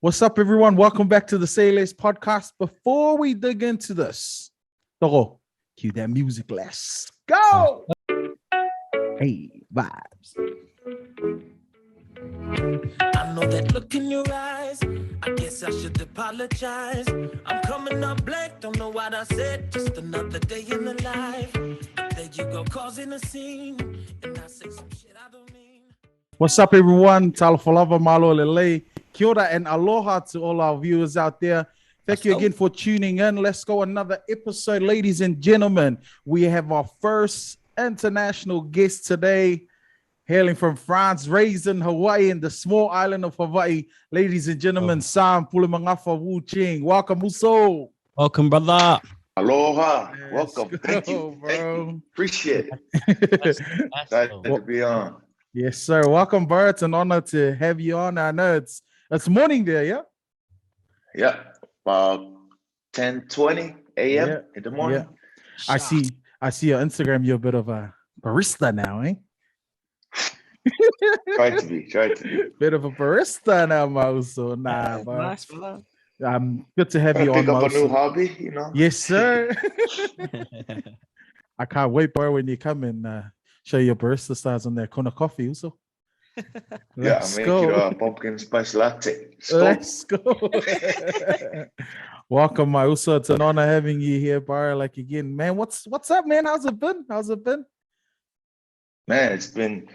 What's up, everyone? Welcome back to the Sayless podcast. Before we dig into this, Toro, cue that music. Let's go. Hey, vibes. I know that look in your eyes. I guess I should apologize. I'm coming up blank, don't know what I said. Just another day in the life. But there you go, causing a scene. And I say some shit I don't mean. What's up, everyone? Talafalava malo lele. Kia ora and aloha to all our viewers out there. Thank you again for tuning in. Let's go another episode, ladies and gentlemen. We have our first international guest today, hailing from France, raised in Hawaii, in the small island of Hawaii. Ladies and gentlemen, Psalm Wooching. Welcome, Uso. Welcome, brother. Aloha. Let's Welcome. go, Thank you. bro. Thank you. Appreciate it. Glad to be on. Yes, sir. Welcome, bro. It's an honor to have you on. I know it's morning there, yeah? Yeah. About 10:20 a.m. in the morning. Yeah. I see your Instagram. You're a bit of a barista now, eh? Try to be. Bit of a barista now, Mauso. Nah, bro. Nice, brother. Good to have you on, Pick up a new Mauso. hobby, you know. Yes, sir. I can't wait, bro, when you come and show your barista styles on that Kona coffee, Uso. Yeah, I'll make you a pumpkin spice latte. Let's go. Welcome, my Uso. It's an honor having you here, bro. Like again, man. What's up, man? How's it been? Man, it's been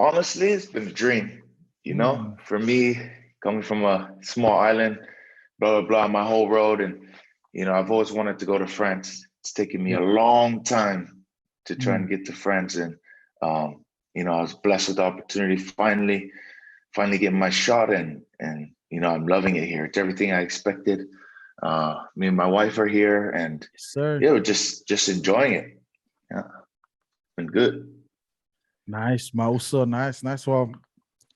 a dream, you know, for me, coming from a small island, blah, blah, blah, my whole road. And, you know, I've always wanted to go to France. It's taken me a long time to try and get to France. And, you know, I was blessed with the opportunity, finally getting my shot. And, you know, I'm loving it here. It's everything I expected. Me and my wife are here and yeah, we're just enjoying it. Yeah, been good. Nice, Mauso. Nice. Well,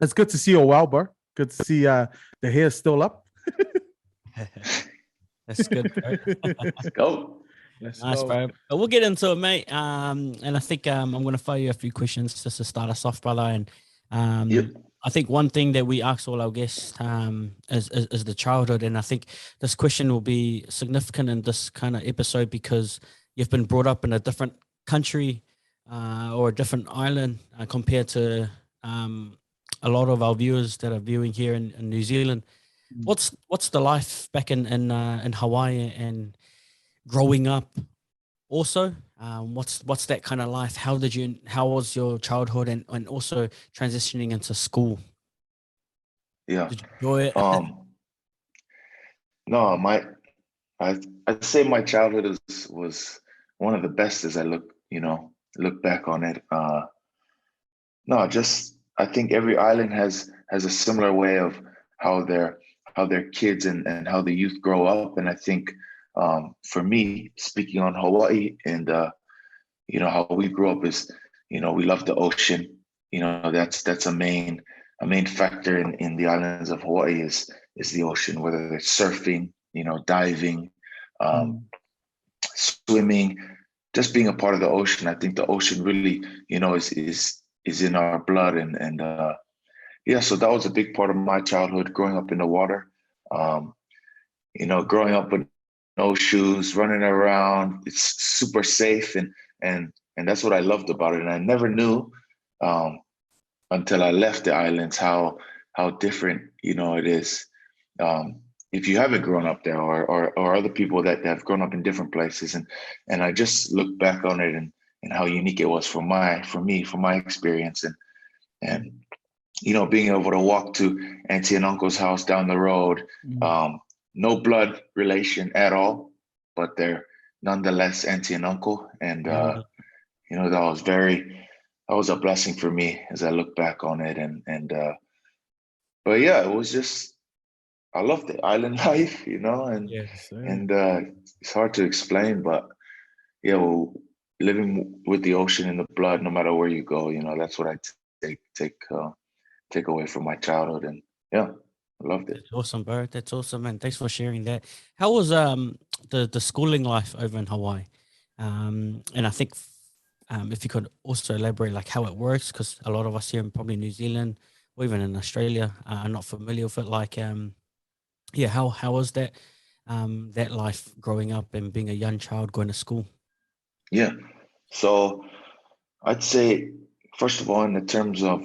it's good to see you well, bro. Good to see the hair still up. That's good, bro. Let's go. Nice, bro. But we'll get into it, mate. And I think I'm going to fire you a few questions just to start us off, brother. And I think one thing that we ask all our guests is the childhood. And I think this question will be significant in this kind of episode because you've been brought up in a different country or a different island compared to a lot of our viewers that are viewing here in New Zealand. What's the life back in Hawaii and growing up? Also, what's that kind of life? How was your childhood and also transitioning into school? Yeah, did you enjoy it? No, I'd say my childhood was one of the best as I look back on it. I think every island has a similar way of how their kids and how the youth grow up. And I think for me, speaking on Hawaii and you know, how we grew up is, you know, we love the ocean. You know, that's a main factor in the islands of Hawaii is the ocean, whether it's surfing, you know, diving, swimming, just being a part of the ocean. I think the ocean really, you know, is in our blood. And yeah, so that was a big part of my childhood, growing up in the water, you know, growing up with no shoes, running around. It's super safe. And that's what I loved about it. And I never knew until I left the islands how different, you know, it is. If you haven't grown up there or other people that have grown up in different places. And I just look back on it and how unique it was for my experience. And you know, being able to walk to auntie and uncle's house down the road, no blood relation at all, but they're nonetheless auntie and uncle. And, you know, that was a blessing for me as I look back on it. But yeah, it was just, I love the island life, you know, and it's hard to explain, but yeah, well, living with the ocean in the blood, no matter where you go, you know, that's what I take away from my childhood. And yeah, I loved it. That's awesome, bro. That's awesome, man. Thanks for sharing that. How was the schooling life over in Hawaii? And I think if you could also elaborate like how it works, because a lot of us here in probably New Zealand or even in Australia are not familiar with it. Like, yeah, how was that that life growing up and being a young child going to school? Yeah. So I'd say, first of all, in the terms of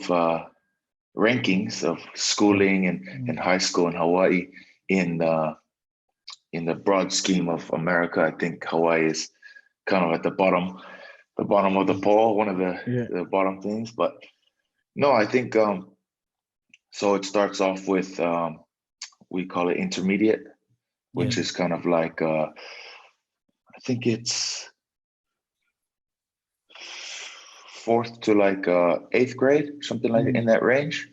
rankings of schooling and high school in Hawaii, in the broad scheme of America, I think Hawaii is kind of at the bottom of the pole, one of the bottom things. But no, I think so. It starts off with we call it intermediate, which is kind of like I think it's fourth to like eighth grade, something like in that range,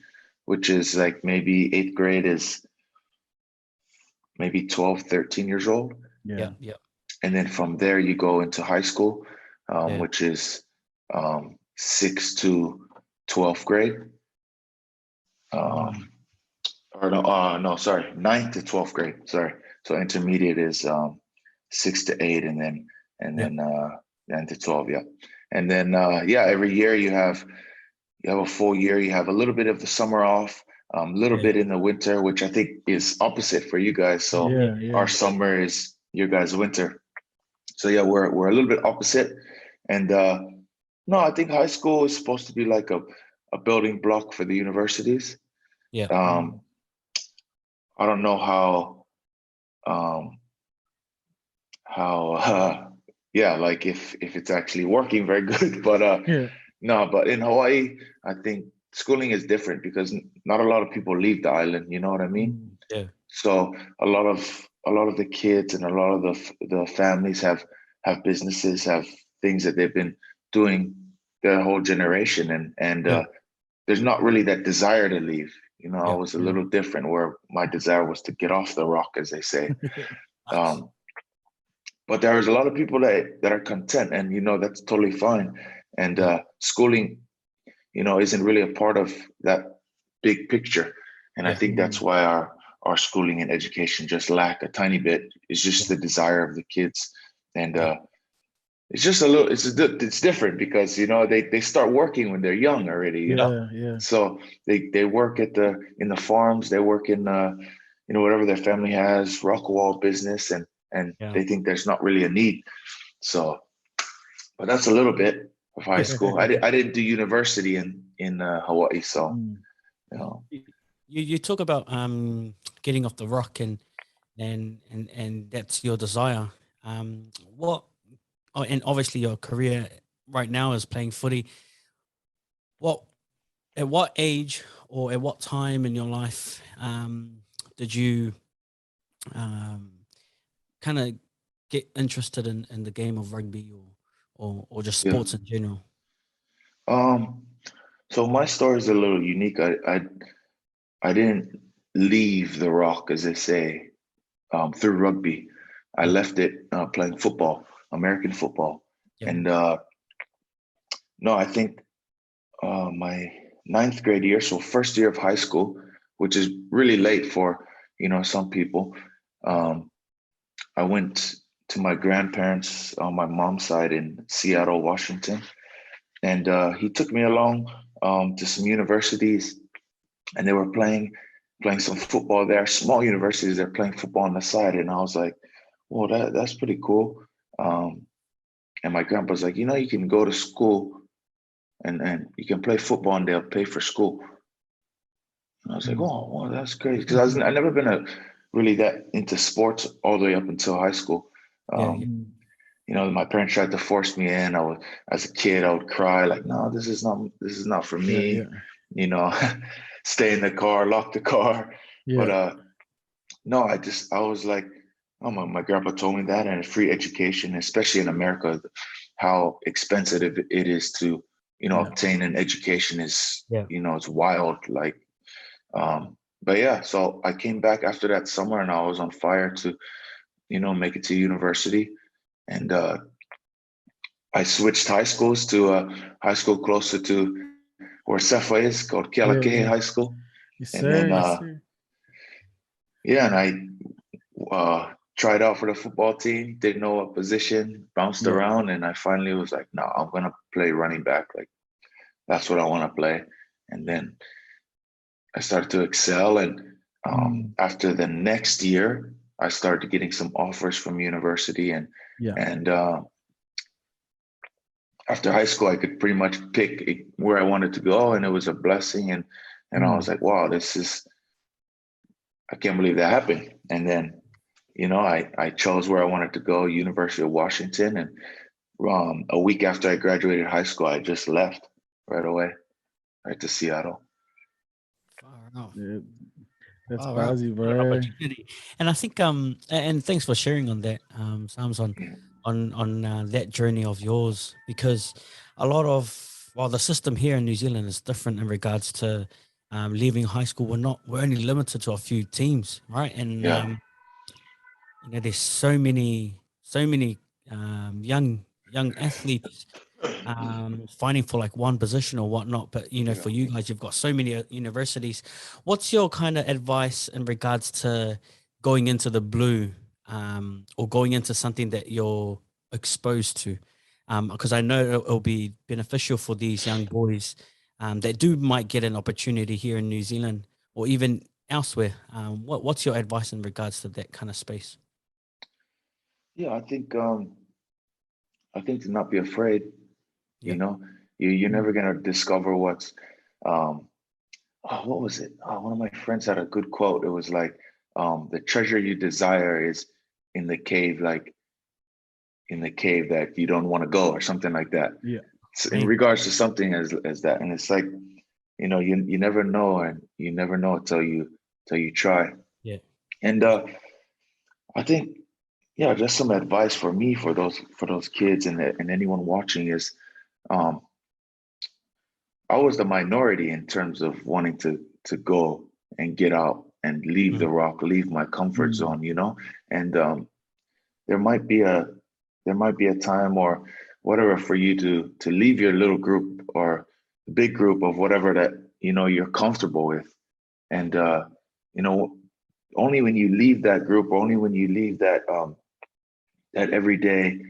which is like maybe eighth grade is maybe 12, 13 years old. Yeah. And then from there you go into high school, which is 6th to 12th grade. Or no, sorry, 9th to 12th grade. Sorry. So intermediate is 6 to 8, and then 9 to 12. Yeah. And then every year you have a full year. You have a little bit of the summer off, a little bit in the winter, which I think is opposite for you guys. So our summer is your guys' winter. So yeah, we're a little bit opposite. And no, I think high school is supposed to be like a building block for the universities. Yeah. I don't know like if it's actually working very good, but no, but in Hawaii, I think schooling is different because not a lot of people leave the island. You know what I mean? Yeah. So a lot of the kids and a lot of the families have businesses, have things that they've been doing their whole generation, and there's not really that desire to leave. You know, I was a little different, where my desire was to get off the rock, as they say. But there's a lot of people that are content, and you know that's totally fine. And schooling, you know, isn't really a part of that big picture. And I think that's why our schooling and education just lack a tiny bit. It's just the desire of the kids, and it's just a little. It's different because you know they start working when they're young already. You know, so they work in the farms. They work in you know, whatever their family has, rock wall business, and they think there's not really a need. So, but that's a little bit of high school. I didn't do university in Hawaii, so you know. You talk about getting off the rock and that's your desire. And obviously your career right now is playing footy. At what age or at what time in your life did you kind of get interested in the game of rugby or just sports in general? So my story is a little unique. I didn't leave the rock, as they say, through rugby. I left it playing football, American football. And no, I think my 9th grade year, so first year of high school, which is really late for, you know, some people. I went to my grandparents on my mom's side in Seattle, Washington. And he took me along to some universities, and they were playing some football there. Small universities, they're playing football on the side. And I was like, well, that's pretty cool. And my grandpa's like, you know, you can go to school and you can play football and they'll pay for school. And I was like, oh, well, that's great. Because I've never been really that into sports all the way up until high school. You know, my parents tried to force me in. As a kid, I would cry like, no, this is not for me. You know, stay in the car, lock the car. But no, I was like, oh, my grandpa told me that, and free education, especially in America, how expensive it is to, you know, obtain an education is, you know, it's wild. Like, but yeah, so I came back after that summer and I was on fire to, you know, make it to university. And I switched high schools to a high school closer to where Sefa is, called Kealakea High School. And then, and I tried out for the football team, didn't know what position, bounced around, and I finally was like, no, I'm going to play running back. Like, that's what I want to play. And then I started to excel. And after the next year, I started getting some offers from university, and after high school, I could pretty much pick where I wanted to go, and it was a blessing. And I was like, wow, I can't believe that happened. And then, I chose where I wanted to go, University of Washington. And a week after I graduated high school, I just left right away, right to Seattle. Far enough. Yeah, that's crazy, bro. And I think and thanks for sharing on that, Psalms, on that journey of yours, because a lot of the system here in New Zealand is different in regards to leaving high school. We're only limited to a few teams, right? And there's so many young athletes fighting for like one position or whatnot. But for you guys, you've got so many universities. What's your kind of advice in regards to going into the blue, or going into something that you're exposed to? Because I know it'll be beneficial for these young boys that might get an opportunity here in New Zealand or even elsewhere. What's your advice in regards to that kind of space? Yeah, I think to not be afraid. You're never gonna discover what's what was it? One of my friends had a good quote. It was like, the treasure you desire is in the cave, like in the cave that you don't want to go, or something like that. Yeah. So in regards to something as that. And it's like, you never know, and you never know till you try. Yeah. And I think, just some advice for me, for those kids and anyone watching is, I was the minority in terms of wanting to go and get out and leave the rock, leave my comfort zone, and there might be a time or whatever for you to leave your little group or big group of whatever that you're comfortable with, and only when you leave that group, only when you leave that that everyday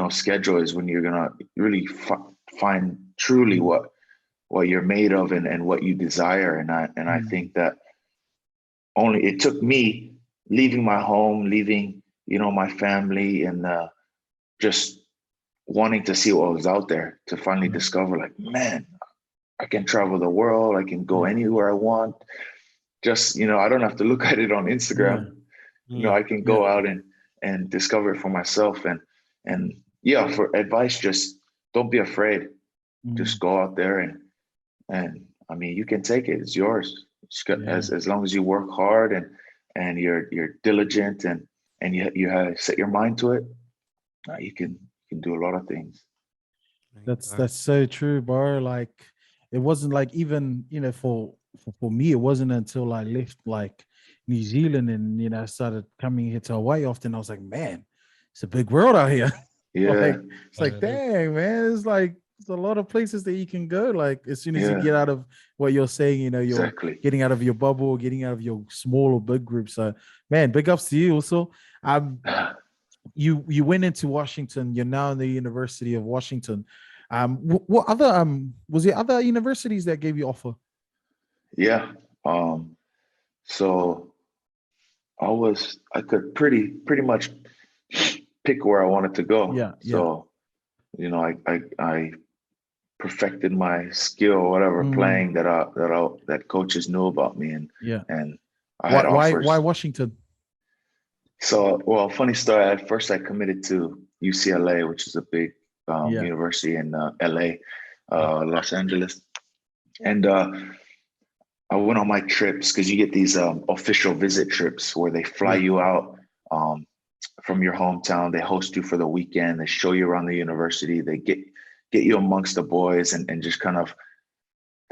schedule is when you're gonna really find truly what you're made of and what you desire. And I think that only it took me leaving my home, leaving my family, and just wanting to see what was out there to finally discover, like, man, I can travel the world, I can go anywhere I want. Just I don't have to look at it on Instagram. I can go out and discover it for myself. And for advice, just don't be afraid. Just go out there and I mean, you can take it. It's yours. As long as you work hard and you're diligent and you have set your mind to it, you can do a lot of things. That's so true, bro. Like, it wasn't like, even for me, it wasn't until I left like New Zealand and I started coming here to Hawaii often. I was like, man, it's a big world out here. Yeah. It's like, dang, man, it's like, there's a lot of places that you can go. Like, as soon as you get out of what you're saying, you're getting out of your bubble, getting out of your small or big group. So, man, big ups to you also. You went into Washington. You're now in the University of Washington. What other was there other universities that gave you offer? Yeah. So I could pretty much pick where I wanted to go. Yeah. So, I perfected my skill or whatever playing that coaches knew about me, and I had offers. Why Washington? So, well, funny story. At first, I committed to UCLA, which is a big university in LA, Los Angeles, and I went on my trips because you get these official visit trips where they fly you out from your hometown. They host you for the weekend. They show you around the university. They get you amongst the boys and just kind of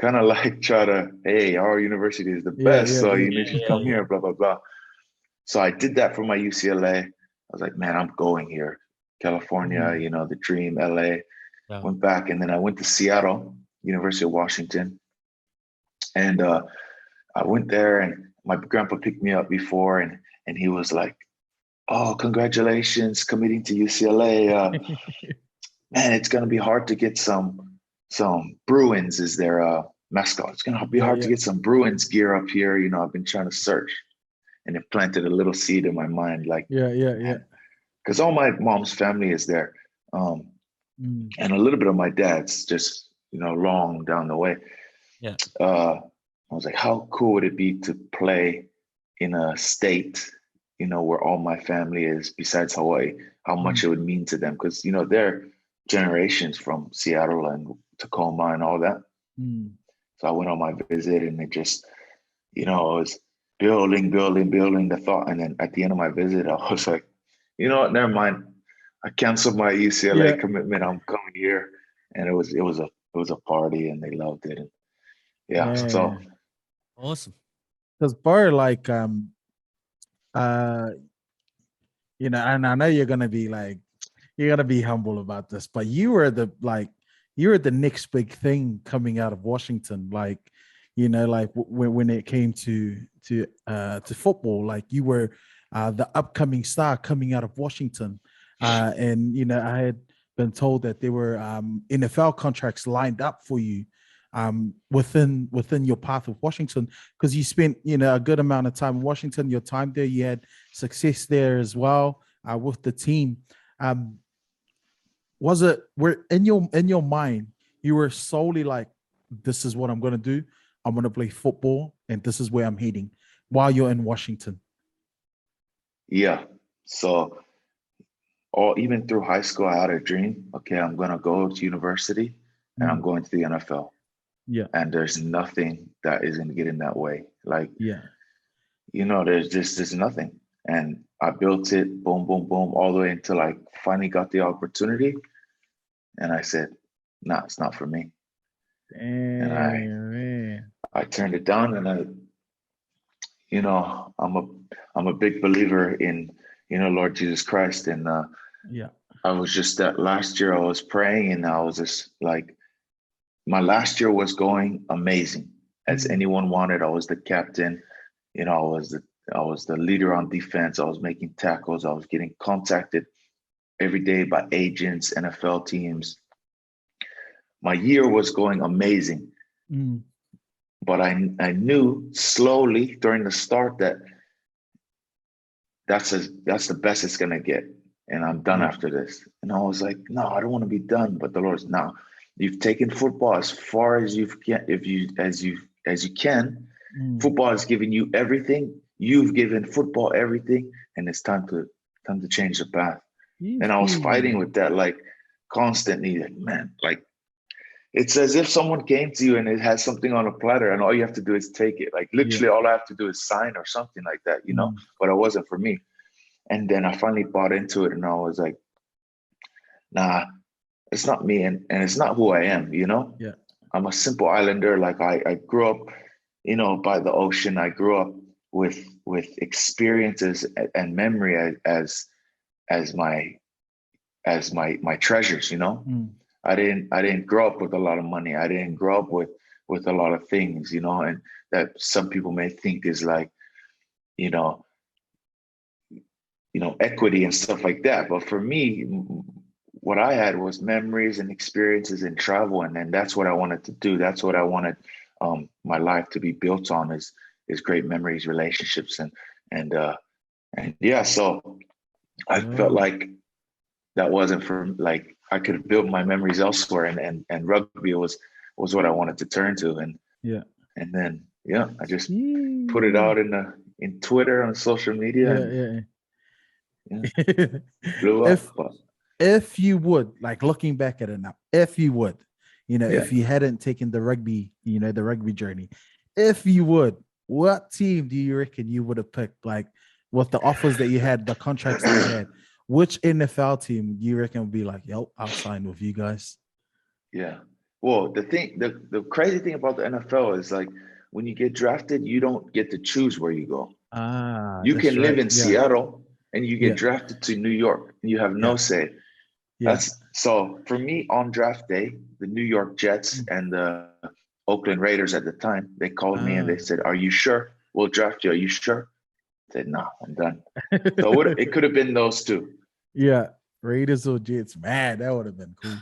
like try to, hey, our university is the best, so you need to come here, blah blah blah. So I did that for my UCLA. I was like, man, I'm going here, California, the dream, LA. Went back, and then I went to Seattle, University of Washington, and I went there, and my grandpa picked me up before, and he was like, oh, congratulations, committing to UCLA. Man, it's gonna be hard to get some Bruins is their mascot. It's gonna be hard to get some Bruins gear up here. You know, I've been trying to search, and it planted a little seed in my mind, like because all my mom's family is there, and a little bit of my dad's, just long down the way. Yeah. I was like, how cool would it be to play in a state, where all my family is besides Hawaii? How much it would mean to them, because they're generations from Seattle and Tacoma and all that. So I went on my visit, and it just, it was building the thought. And then at the end of my visit, I was like, you know what, never mind. I canceled my UCLA commitment. I'm coming here. And it was a party, and they loved it. And so awesome. Because bro, like and I know you're gonna be humble about this, but you were the next big thing coming out of Washington. Like, when it came to football, like you were the upcoming star coming out of Washington. And I had been told that there were NFL contracts lined up for you within your path of Washington, because you spent a good amount of time in Washington. Your time there, you had success there as well with the team. Was it where in your mind you were solely like, this is what I'm going to do, I'm going to play football, and this is where I'm heading while you're in Washington? So even through high school, I had a dream. Okay, I'm going to go to university and I'm going to the NFL. And there's nothing that is going to get in that way. Like, there's nothing. And I built it, boom, boom, boom, all the way until I finally got the opportunity. And I said, nah, it's not for me. And I turned it down. And I'm a big believer in, Lord Jesus Christ. And I was just that last year I was praying, and I was just like, my last year was going amazing as anyone wanted. I was the captain, I was the leader on defense. I was making tackles. I was getting contacted every day by agents, NFL teams. My year was going amazing. But I knew slowly during the start that that's the best it's gonna get. And I'm done after this. And I was like, no, I don't want to be done. But the Lord's, no, you've taken football as far as you can. Football has given you everything. You've given football everything, and it's time to change the path. And I was fighting with that, like, constantly. Like, man, like, it's as if someone came to you and it has something on a platter, and all you have to do is take it. Like, literally, all I have to do is sign or something like that, But it wasn't for me. And then I finally bought into it, and I was like, nah, it's not me, and it's not who I am, I'm a simple islander. Like, I grew up, by the ocean. I grew up with experiences and memory as my treasures, I didn't grow up with a lot of money. I didn't grow up with a lot of things, and that some people may think is like, equity and stuff like that. But for me, what I had was memories and experiences and travel. And that's what I wanted to do. That's what I wanted my life to be built on, is great memories, relationships. And so I felt like that wasn't for, like, I could build my memories elsewhere, and rugby was what I wanted to turn to. And then I just put it out in Twitter, on social media. Blew up. If you would, like, looking back at it now, if you would, if you hadn't taken the rugby, the rugby journey, if you would, what team do you reckon you would have picked? Like, with the offers that you had, the contracts that you had, which NFL team do you reckon would be like, yo, I'll sign with you guys? Yeah. Well, the crazy thing about the NFL is, like, when you get drafted, you don't get to choose where you go. You can live in Seattle and you get drafted to New York, and you have no say. So for me, on draft day, the New York Jets and the Oakland Raiders at the time, they called me and they said, "Are you sure? We'll draft you. Are you sure?" I said, "No, I'm done." So it could have been those two. Yeah, Raiders or Jets, man, that would have been cool.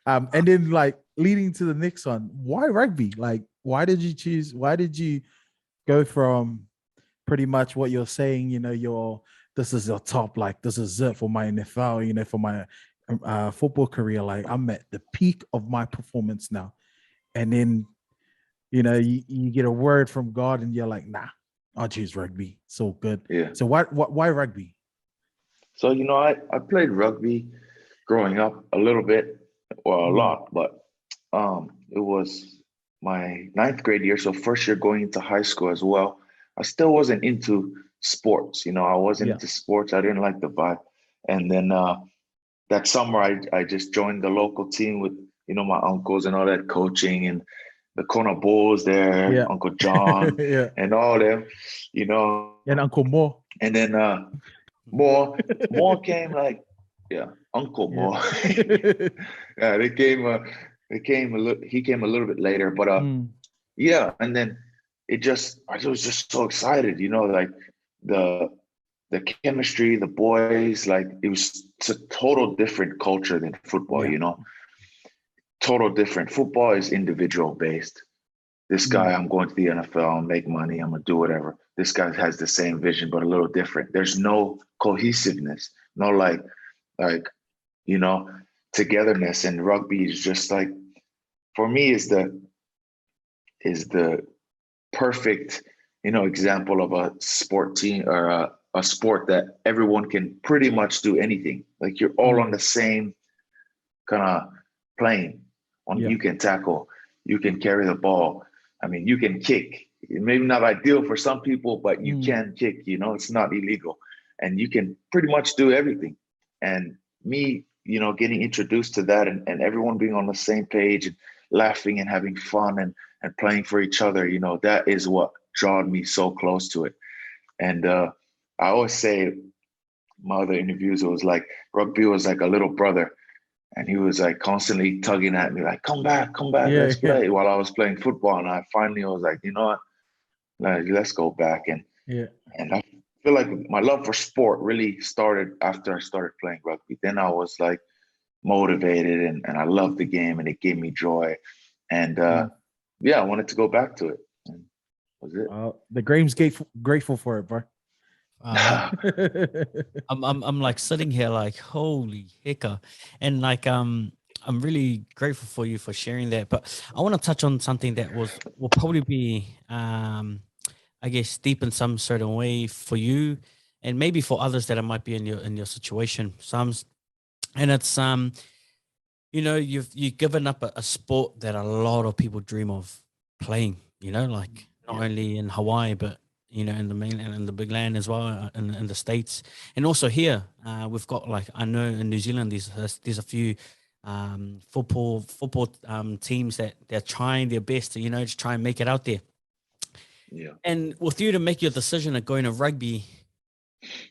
And then, like, leading to the next one, why rugby? Like, why did you choose? Why did you go from pretty much what you're saying? This is your top. Like, this is it for my NFL. For my football career. Like, I'm at the peak of my performance now, and then you get a word from God, and you're like, nah, I'll choose rugby. So good. Yeah. So why rugby? So, I played rugby growing up a little bit, or a lot, but it was my ninth grade year. So first year going into high school as well. I still wasn't into sports. I wasn't into sports. I didn't like the vibe. And then that summer, I just joined the local team with, my uncles and all that coaching, and the Kona Bulls there, Uncle John and all them, And Uncle Mo. And then more came like, Uncle Mo. Yeah, he came a little bit later, but and then I was just so excited, like the chemistry, the boys, like it's a total different culture than football, total different. Football is individual based. This guy, I'm going to the NFL, I'll make money, I'm gonna do whatever. This guy has the same vision, but a little different. There's no cohesiveness, no like, togetherness. And rugby is just like, for me, is the perfect, example of a sport team, or a sport that everyone can pretty much do anything. Like, you're all on the same kind of plane. You can tackle, you can carry the ball. I mean, you can kick. Maybe not ideal for some people, but you can kick, it's not illegal. And you can pretty much do everything. And me, getting introduced to that, and everyone being on the same page and laughing and having fun and playing for each other, that is what drawed me so close to it. And I always say, my other interviews, it was like rugby was like a little brother. And he was like constantly tugging at me, like, come back, let's play, while I was playing football. And I finally was like, you know what, let's go back. And I feel like my love for sport really started after I started playing rugby. Then I was like motivated, and I loved the game, and it gave me joy. And I wanted to go back to it. And that was it. The Graham's grateful for it, bro. I'm like sitting here like, holy hecka. And like I'm really grateful for you for sharing that. But I want to touch on something that will probably be I guess deep in some certain way for you, and maybe for others that might be in your situation. And it's you've given up a sport that a lot of people dream of playing, like not only in Hawaii, but in the mainland and the big land as well, in the States. And also here, we've got, like, I know in New Zealand, there's a few football teams that they're trying their best to, just try and make it out there. Yeah. And with you to make your decision of going to rugby,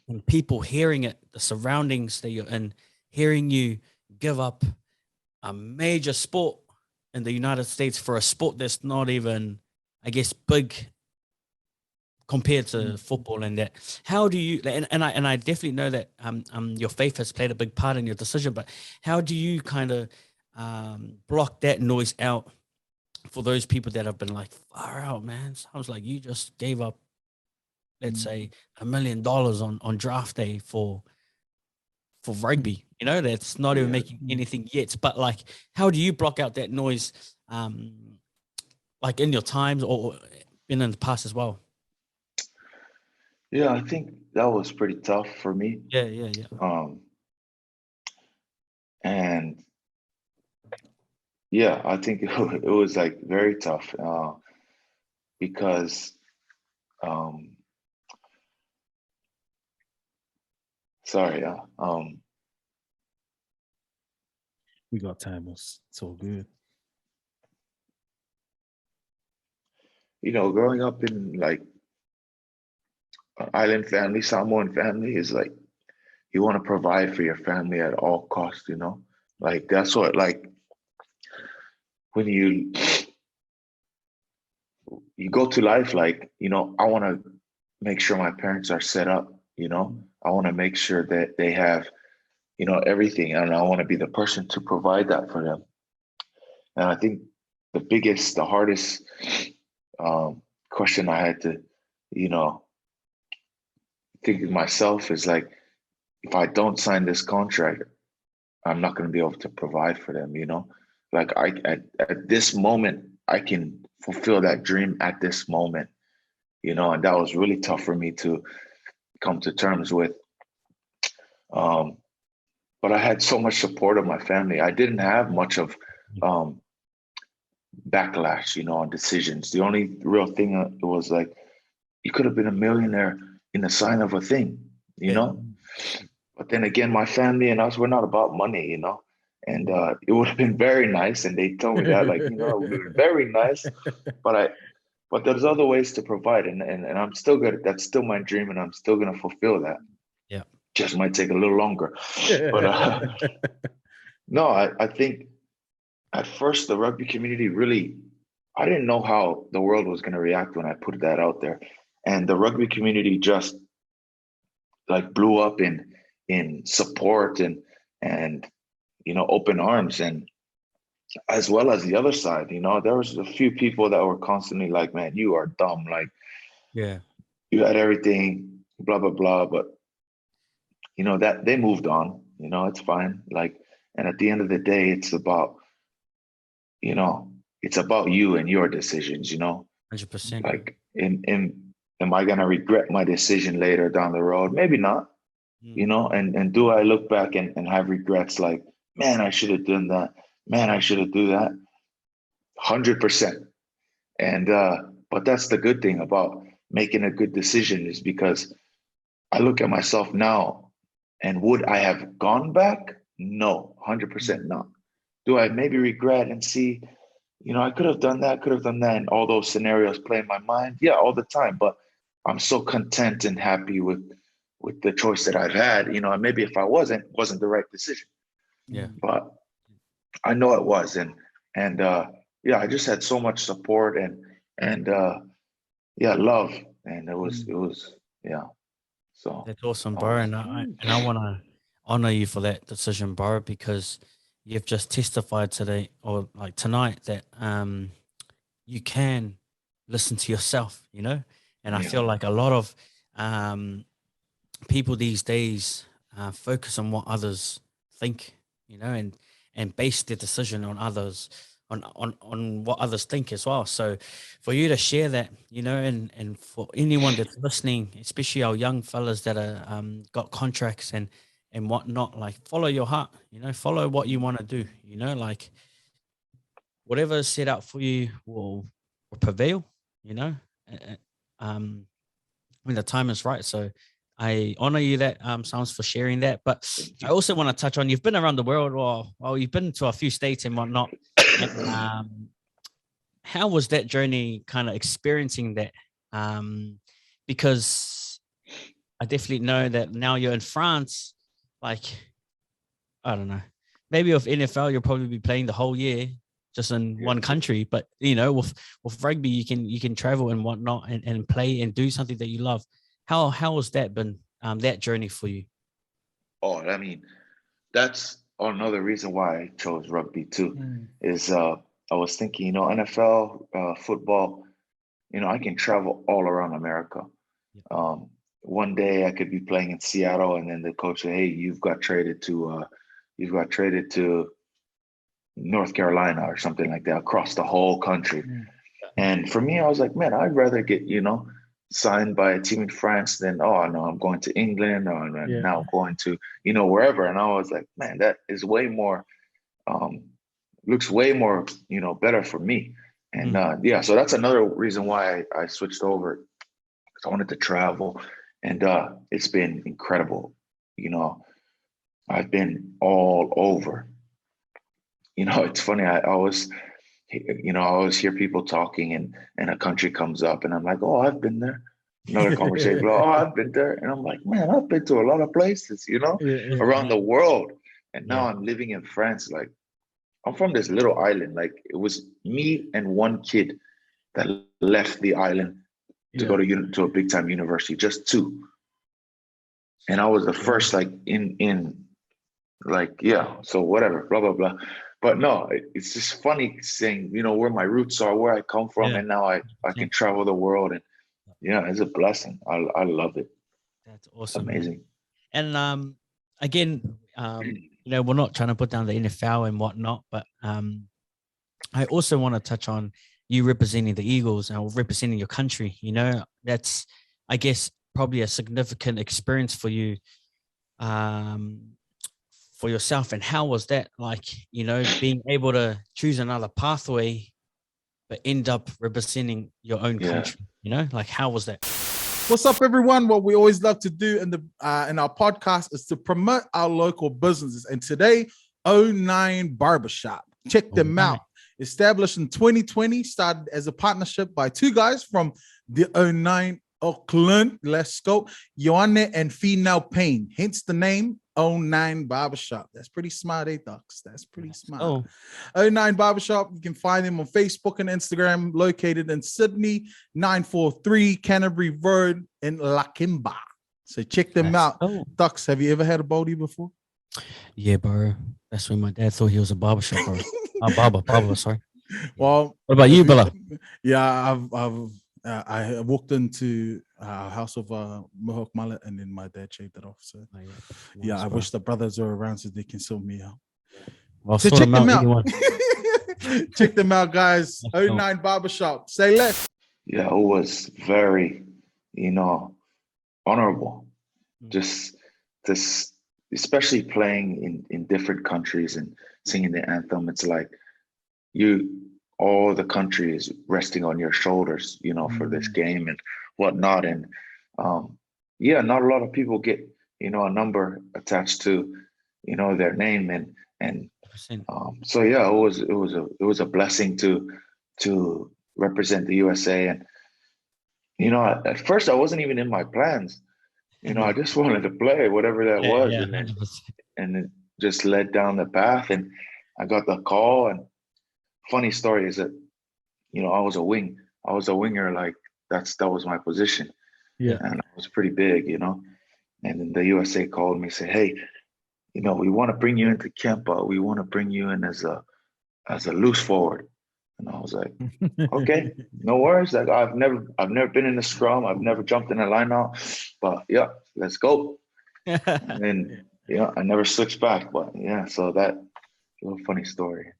and people hearing it, the surroundings that you're in, hearing you give up a major sport in the United States for a sport that's not even, I guess, big compared to football, and that, how do you, and I definitely know that your faith has played a big part in your decision, but how do you kind of block that noise out for those people that have been like, far out, man? Sounds like you just gave up, let's say, $1 million on draft day for rugby, that's not even making anything yet. But like, how do you block out that noise, like in your times or in the past as well? Yeah, I think that was pretty tough for me. Yeah. And yeah, I think it was like very tough because we got time. It's so good. Growing up in like island family, Samoan family, is like, you want to provide for your family at all costs, like that's what, like, when you go to life, like, I want to make sure my parents are set up, I want to make sure that they have, everything, and I want to be the person to provide that for them. And I think the hardest question I had to, think of myself is like, if I don't sign this contract, I'm not going to be able to provide for them, Like at this moment, I can fulfill that dream at this moment, and that was really tough for me to come to terms with. But I had so much support of my family. I didn't have much of backlash, on decisions. The only real thing was like, you could have been a millionaire in the sign of a thing, But then again, my family and us, we're not about money, And it would have been very nice, and they told me that, like, it would have been very nice. But there's other ways to provide, and I'm still good. That's still my dream, and I'm still gonna fulfill that. Yeah, just might take a little longer. But no, I think at first the rugby community really, I didn't know how the world was gonna react when I put that out there, and the rugby community just like blew up in support and open arms, and as well as the other side, there was a few people that were constantly like, man, you are dumb. Like, yeah, you had everything, blah, blah, blah. But, that they moved on, it's fine. Like, and at the end of the day, it's about you and your decisions, 100%. Like, am I going to regret my decision later down the road? Maybe not, and do I look back and have regrets like, man, I should have done that. Man, I should have done that. 100%. And, but that's the good thing about making a good decision, is because I look at myself now, and would I have gone back? No, 100% not. Do I maybe regret and see, I could have done that, and all those scenarios play in my mind? Yeah, all the time. But I'm so content and happy with the choice that I've had, and maybe if I wasn't the right decision. Yeah. But I know it was. And yeah, I just had so much support and love. And it was, yeah. So that's awesome, bro. And I want to honor you for that decision, bro, because you've just testified today, or like tonight, that you can listen to yourself, and I feel like a lot of people these days focus on what others think, and base their decision on others, on what others think as well. So for you to share that, and for anyone that's listening, especially our young fellas that are got contracts and whatnot, like, follow your heart, follow what you want to do, like whatever is set out for you will prevail, when the time is right. So I honor you that, Sounds, for sharing that. But I also want to touch on, you've been around the world, well, you've been to a few states and whatnot. And, how was that journey, kind of experiencing that? Because I definitely know that now you're in France, like, I don't know, maybe with NFL, you'll probably be playing the whole year just in one country. But, with rugby, you can travel and whatnot and play and do something that you love. How has that been, that journey for you? Oh, I mean, that's another reason why I chose rugby too, is I was thinking, NFL, football, I can travel all around America. One day I could be playing in Seattle, and then the coach said, hey, you've got traded to North Carolina or something like that, across the whole country. And for me, I was like, man, I'd rather get, signed by a team in France than, oh no, I'm going to England, or now I'm going to, wherever. And I was like, man, that is way more, looks way more, better for me. And so that's another reason why I switched over, because I wanted to travel. And it's been incredible. I've been all over. It's funny, I always hear people talking, and a country comes up, and I'm like, oh, I've been there. Another conversation, oh, I've been there. And I'm like, man, I've been to a lot of places, around the world. And now I'm living in France. Like, I'm from this little island. Like, it was me and one kid that left the island to go to a big time university, just two. And I was the first, like, in like, so whatever, blah, blah, blah. but no, it's just funny saying, where my roots are, where I come from, and now I can travel the world, and it's a blessing. I love it. That's awesome. It's amazing. And again, we're not trying to put down the NFL and whatnot, but I also want to touch on you representing the Eagles and representing your country. That's, I guess, probably a significant experience for you, for yourself. And how was that like, being able to choose another pathway, but end up representing your own country, like how was that? What's up, everyone? What we always love to do in our podcast is to promote our local businesses. And today, 09 Barbershop. Check them out. Established in 2020, started as a partnership by two guys from the 09 Auckland. Let's go. Ioane and Finau Payne. Hence the name 09 Barbershop. That's pretty smart, Ducks? That's pretty smart. 09 Barbershop. You can find them on Facebook and Instagram, located in Sydney, 943 Canterbury Road in Lakemba. So check them out. Ducks, have you ever had a baldy before? Yeah, bro. That's when my dad thought he was a barbershop, bro. Barber, sorry. Well, what about you, Bella? Yeah, I walked into a house of Mohawk mullet, and then my dad shaved it off. So, I wish the brothers are around so they can sort me out. Well, so check them out. Check them out, guys. 09 Barbershop. Sayless. Yeah, it was very, honorable. Just this, especially playing in different countries and singing the anthem. It's like all the country is resting on your shoulders, for this game and whatnot. And not a lot of people get, a number attached to, their name and so it was a blessing to represent the USA. And at first I wasn't even in my plans. I just wanted to play whatever that was, and it just led down the path, and I got the call. And funny story is that, I was a winger, like that was my position. Yeah. And I was pretty big, and then the USA called me and said, hey, we want to bring you into camp, but we want to bring you in as a loose forward. And I was like, okay, no worries. Like I've never been in a scrum. I've never jumped in a line out, but let's go. And then, I never switched back, but so that little funny story,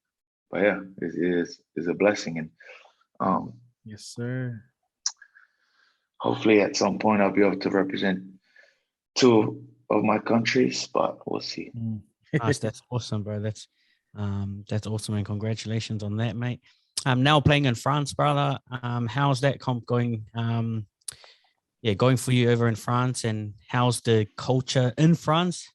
but it is a blessing. And yes, sir. Hopefully at some point I'll be able to represent two of my countries, but we'll see. That's awesome, bro. That's awesome, and congratulations on that, mate. Now playing in France, brother. How's that comp going? Going for you over in France, and how's the culture in France?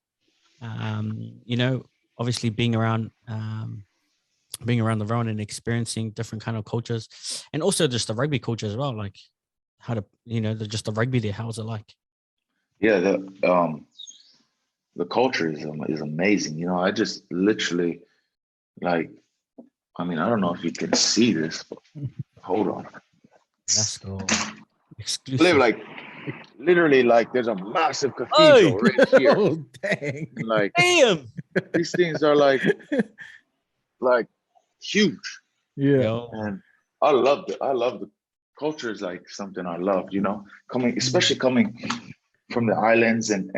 Obviously being around the Rouen and experiencing different kind of cultures, and also just the rugby culture as well. Like how to, just the rugby there. How's it like? Yeah, the culture is amazing. I just literally I don't know if you can see this, but hold on. Let's go. Exclusive. Literally, there's a massive cathedral right here. Oh, dang. Damn. These things are like huge. Yeah. And I love the culture is like something I love, especially coming from the islands and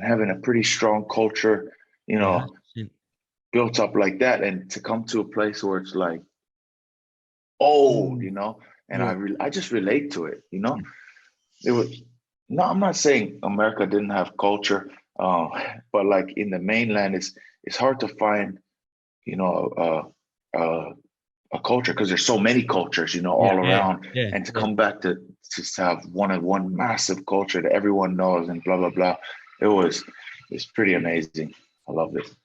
having a pretty strong culture, built up like that, and to come to a place where it's like old, and I just relate to it, It was I'm not saying America didn't have culture, but like in the mainland, it's hard to find, a culture because there's so many cultures, all around, and to come back to just have one massive culture that everyone knows and blah blah blah. It's pretty amazing. I love it.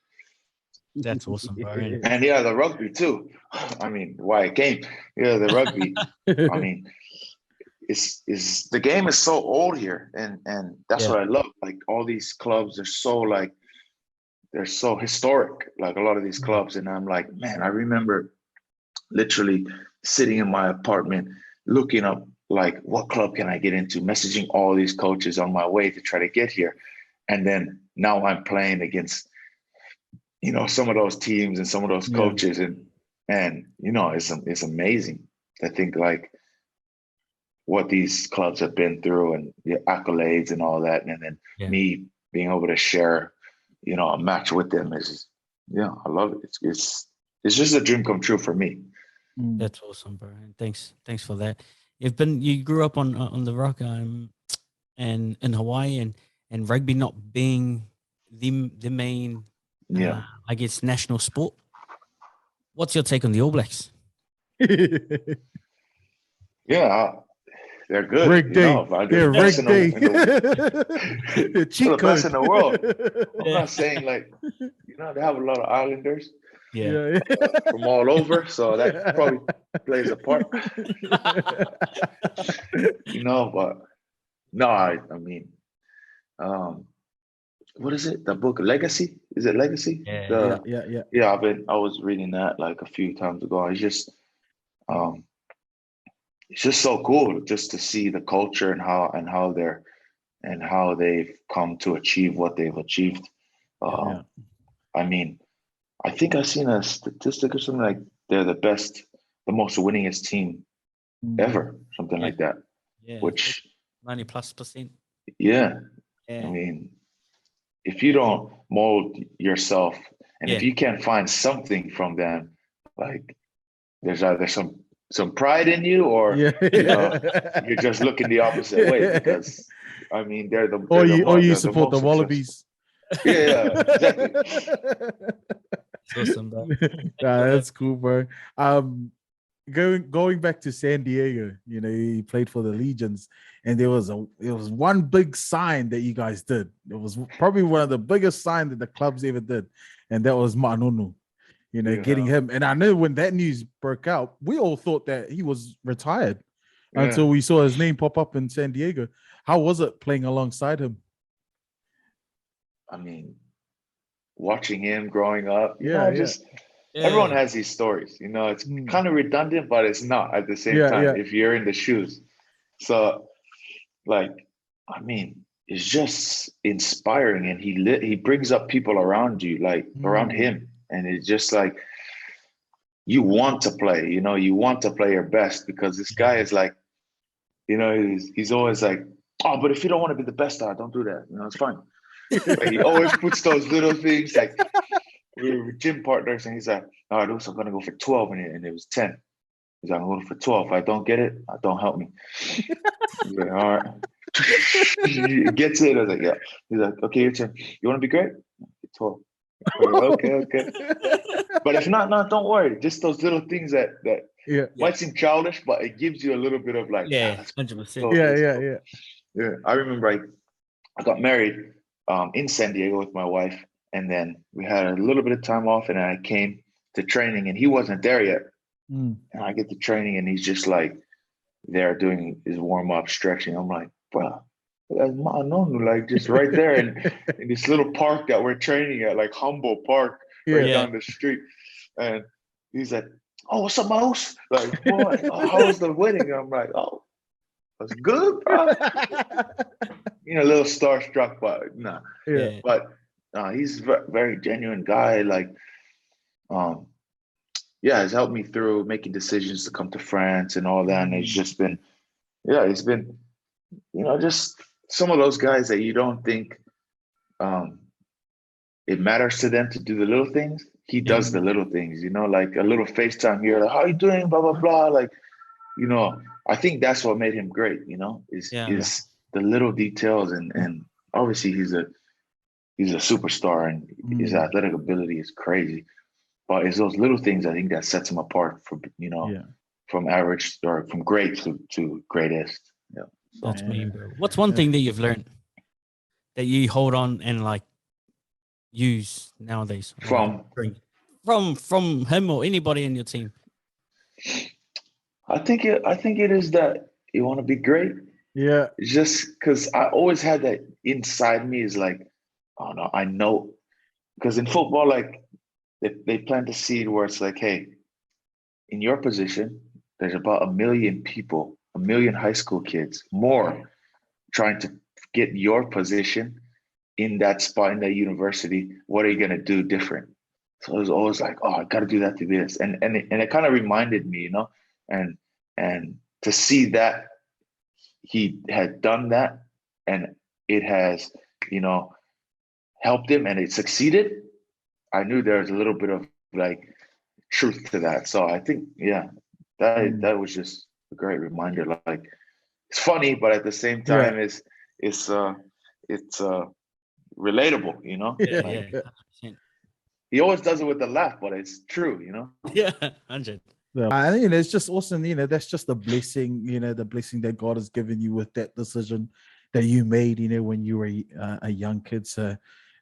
That's awesome, bro. And the rugby too. I mean, why it came. The rugby. I mean, it's the game is so old here, and that's what I love. Like all these clubs, they're so historic. Like a lot of these clubs, and I'm like, man, I remember literally sitting in my apartment looking up like what club can I get into, messaging all these coaches on my way to try to get here, and then now I'm playing against some of those teams and some of those coaches, and it's amazing. I think like what these clubs have been through and the accolades and all that, and then me being able to share, a match with them is, I love it. It's just a dream come true for me. That's awesome, bro. Thanks for that. You grew up on the rock, and in Hawaii, and rugby not being the main, I guess, national sport. What's your take on the All Blacks? They're good. Rig day. They're rig day. The best in the world. I'm not saying like, they have a lot of Islanders. From all over, so that probably plays a part. But no, I mean, what is it? The book Legacy? Is it Legacy? Yeah. I was reading that like a few times ago. It's just so cool just to see the culture and how they've come to achieve what they've achieved. I mean, I think I've seen a statistic or something like they're the most winningest team ever, something like that. Yeah, which 90+%. Yeah. I mean, if you don't mold yourself, and if you can't find something from them, like there's either some pride in you, or you're just looking the opposite way. Because I mean, they're the you support the Wallabies. Exactly. Awesome, bro. That's cool, bro. Going back to San Diego, he played for the Legions, and there was one big sign that you guys did. It was probably one of the biggest signs that the clubs ever did, and that was Ma'anonu. Getting him. And I know when that news broke out, we all thought that he was retired until we saw his name pop up in San Diego. How was it playing alongside him? I mean, watching him growing up, everyone has these stories. It's kind of redundant, but it's not at the same time if you're in the shoes. So, like, I mean, it's just inspiring, and he brings up people around you, like around him, and it's just like you want to play. You want to play your best, because this guy is like, he's always like, oh, but if you don't want to be the best, don't do that. It's fine. But he always puts those little things, like we were gym partners, and he's like, all right, I'm gonna go for 12, and it was 10. He's like, I'm going for 12. If I don't get it, don't help me. He's like, all right. He gets it. I was like, yeah. He's like, okay, your turn. You want to be great? 12. Okay. But if not, no, don't worry. Just those little things that might seem childish, but it gives you a little bit of like, 100%. Yeah. I remember I got married in San Diego with my wife, and then we had a little bit of time off, and then I came to training, and he wasn't there yet. And I get to training, and he's just like there doing his warm-up stretching. I'm like, bro, that's Ma'anonu, like just right there in this little park that we're training at, like Humboldt Park, down the street. And he's like, oh, what's up, Mouse? Like, what? How was the wedding? And I'm like, oh, that's good, bro. A little starstruck, but nah. Yeah. But he's a very genuine guy. Like, has helped me through making decisions to come to France and all that. And it's just been, it's been, just some of those guys that you don't think it matters to them to do the little things. He does the little things, like a little FaceTime here, like, how you doing? Blah, blah, blah. Like, I think that's what made him great, is the little details. And obviously he's a superstar, and his athletic ability is crazy. But it's those little things, I think, that sets him apart from average, or from great to greatest. Yeah. That's me, bro. What's one thing that you've learned that you hold on and like use nowadays? From him or anybody in your team? I think it is that you want to be great. Yeah. It's just because I always had that inside me, is like, oh no, I know. Because in football, like, they plant a seed where it's like, hey, in your position, there's about 1 million people, 1 million high school kids, more, trying to get your position in that spot in that university. What are you going to do different? So it was always like, oh, I got to do that to this. And it kind of reminded me, you know, and to see that he had done that and it has, you know, helped him and it succeeded. I knew there was a little bit of like truth to that. So I think, yeah, that was just a great reminder. Like, it's funny, but at the same time, it's relatable, you know. Yeah, like, yeah. 100%. He always does it with a laugh, but it's true, you know. Yeah, 100. Yeah. And you know, it's just awesome. You know, that's just a blessing. You know, the blessing that God has given you with that decision that you made. You know, when you were a young kid. So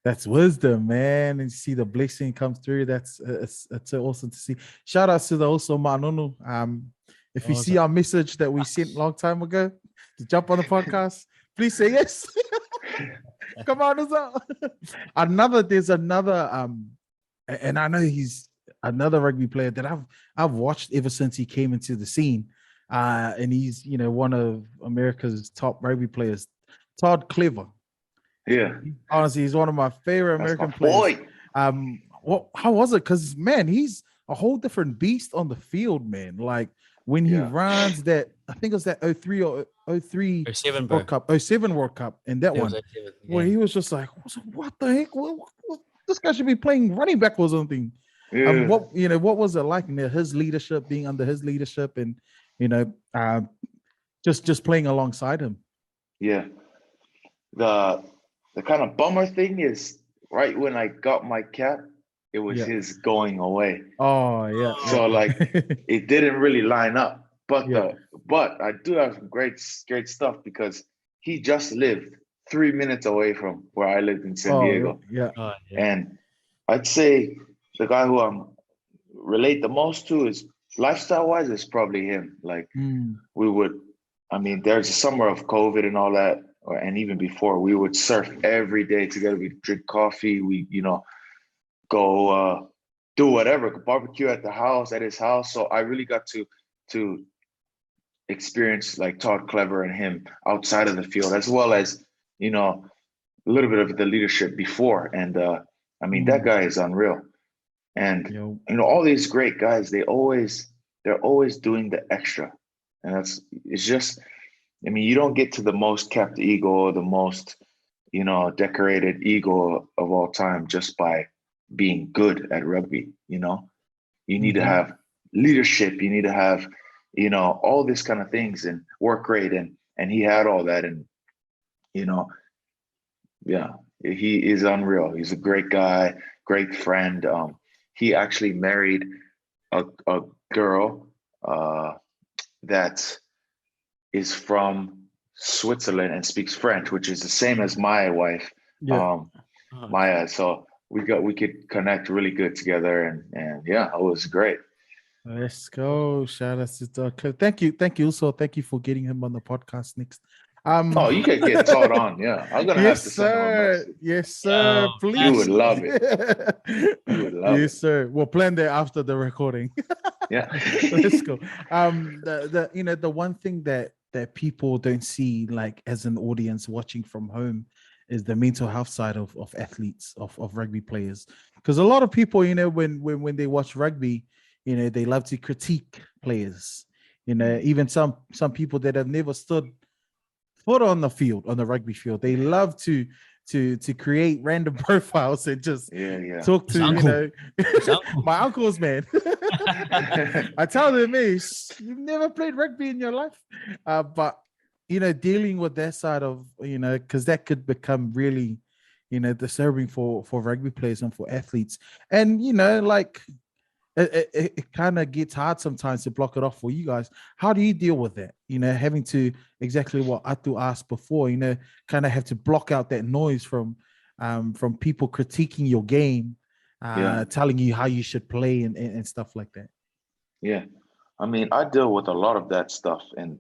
that's wisdom, man. And see the blessing come through. That's it's so awesome to see. Shout out to the also Manunu. If you see our message that we sent a long time ago to jump on the podcast, please say yes. Come on, there's another and I know he's another rugby player that I've watched ever since he came into the scene. And he's, you know, one of America's top rugby players, Todd Clever. Yeah. Honestly, he's one of my favorite American players. How was it? Because man, he's a whole different beast on the field, man. Like when he runs that, I think it was that 03 or 03 07 World Cup, 07 World Cup, and that one 07, where he was just like, what the heck? This guy should be playing running back or something. Yeah. What was it like? You know, his leadership, being under his leadership, and you know, just playing alongside him. Yeah. The kind of bummer thing is right when I got my cap, it was his going away. Oh yeah. So like it didn't really line up. But but I do have some great stuff because he just lived 3 minutes away from where I lived in San Diego. Yeah. And I'd say the guy who I'm relate the most to is lifestyle wise is probably him. Like we would, I mean, there's a summer of COVID and all that, and even before, we would surf every day together. We drink coffee. We, you know, go do whatever, barbecue at his house. So I really got to experience like Todd Clever and him outside of the field, as well as, you know, a little bit of the leadership before. And I mean, that guy is unreal. And you know, all these great guys, they're always doing the extra. And it's just, I mean, you don't get to the most capped eagle or the most, you know, decorated eagle of all time just by being good at rugby. You know, you need to have leadership. You need to have, you know, all this kind of things and work rate. And he had all that. And, you know, yeah, he is unreal. He's a great guy, great friend. He actually married a girl that is from Switzerland and speaks French, which is the same as my wife, Maya. So we could connect really good together, and yeah, it was great. Let's go. Shout out to Doug. Thank you. So thank you for getting him on the podcast next. Oh, you can get Todd on. Yeah, I'm gonna have to send him a message. Yes, sir. Please. You would love it. You would love yes, sir. We'll plan that after the recording. Yeah. Let's go. The one thing that people don't see, like as an audience watching from home, is the mental health side of athletes, of rugby players. Because a lot of people, you know, when they watch rugby, you know, they love to critique players. You know, even some people that have never stood foot on the field, on the rugby field, they love to create random profiles and just talk to, you know, my uncles, man. I tell them, hey, you've never played rugby in your life. But, you know, dealing with that side of, you know, because that could become really, you know, disturbing for rugby players and for athletes. And, you know, like, it kind of gets hard sometimes to block it off for you guys. How do you deal with that? You know, having to, exactly what Atu asked before, you know, kind of have to block out that noise from people critiquing your game, telling you how you should play and stuff like that. Yeah. I mean, I deal with a lot of that stuff. And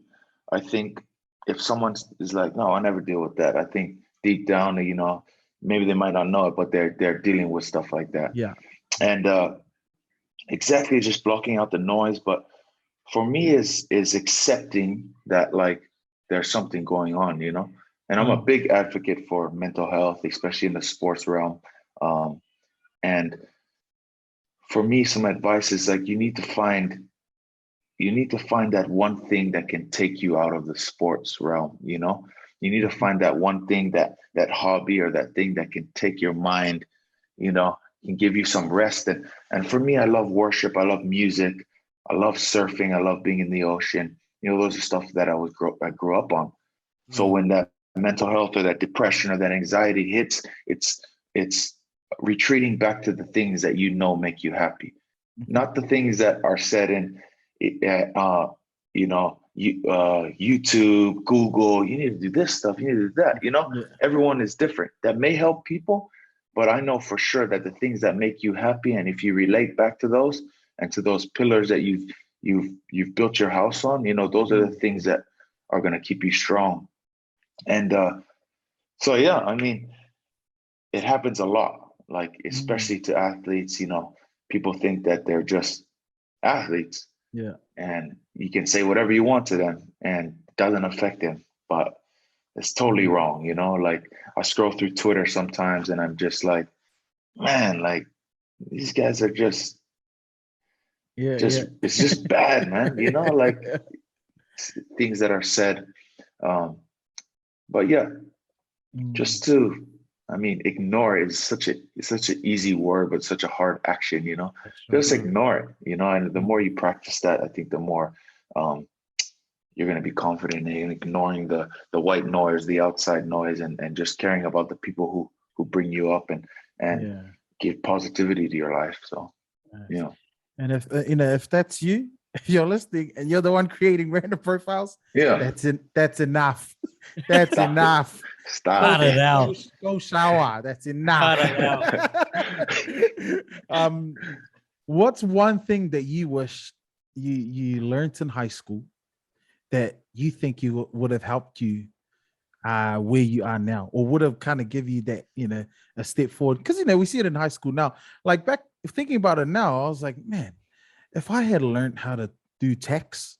I think if someone is like, no, I never deal with that, I think deep down, you know, maybe they might not know it, but they're dealing with stuff like that. Yeah. And exactly, just blocking out the noise. But for me is accepting that like there's something going on, you know. And I'm a big advocate for mental health, especially in the sports realm. And for me, some advice is like you need to find that one thing that can take you out of the sports realm. You know, you need to find that one thing, that hobby or that thing that can take your mind, you know, can give you some rest. And for me, I love worship. I love music. I love surfing. I love being in the ocean. You know, those are stuff that I grew up on. So when that mental health or that depression or that anxiety hits, it's retreating back to the things that you know make you happy, not the things that are said in YouTube, Google. You need to do this stuff. You need to do that. You know, everyone is different. That may help people, but I know for sure that the things that make you happy, and if you relate back to those and to those pillars that you've built your house on, you know, those are the things that are going to keep you strong. And so, yeah, I mean, it happens a lot, like, especially to athletes. You know, people think that they're just athletes. Yeah. And you can say whatever you want to them and it doesn't affect them, but it's totally wrong. You know, like I scroll through Twitter sometimes and I'm just like, man, like these guys are just it's just bad, man. You know, like things that are said. But yeah, just to, I mean, ignore is such an easy word, but such a hard action, you know. Just ignore it, you know, and the more you practice that, I think the more you're going to be confident in ignoring the white noise, the outside noise, and just caring about the people who bring you up and give positivity to your life. So, you know. And if that's you, if you're listening and you're the one creating random profiles, that's enough. That's enough. Stop it out. Go shower. That's enough. What's one thing that you wish you learned in high school that you think you would have helped you where you are now, or would have kind of give you that, you know, a step forward? Because, you know, we see it in high school now. Like back thinking about it now, I was like, man, if I had learned how to do tax,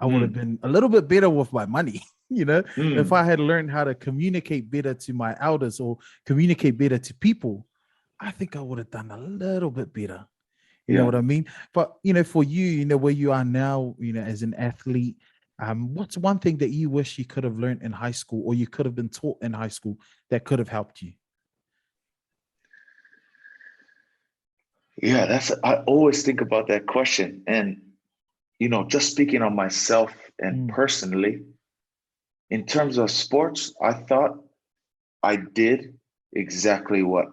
I would have been a little bit better with my money. You know, if I had learned how to communicate better to my elders or communicate better to people, I think I would have done a little bit better. You know what I mean? But, you know, for you, you know, where you are now, you know, as an athlete, what's one thing that you wish you could have learned in high school, or you could have been taught in high school that could have helped you? Yeah, I always think about that question. And, you know, just speaking on myself and personally, in terms of sports, I thought I did exactly what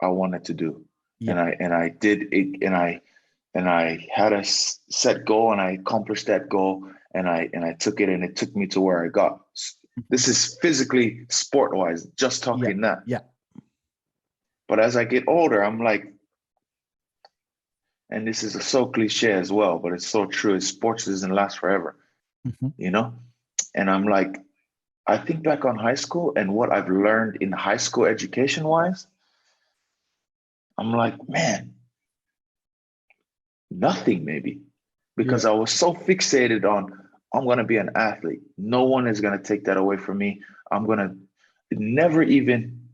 I wanted to do. And I did it, and I had a set goal, and I accomplished that goal, and I took it, and it took me to where I got. This is physically, sport-wise, just talking that. Yeah. But as I get older, I'm like, and this is so cliche as well, but it's so true. Sports doesn't last forever, you know? And I'm like, I think back on high school and what I've learned in high school education-wise, I'm like, man, nothing maybe. Because I was so fixated on, I'm going to be an athlete. No one is going to take that away from me. It never even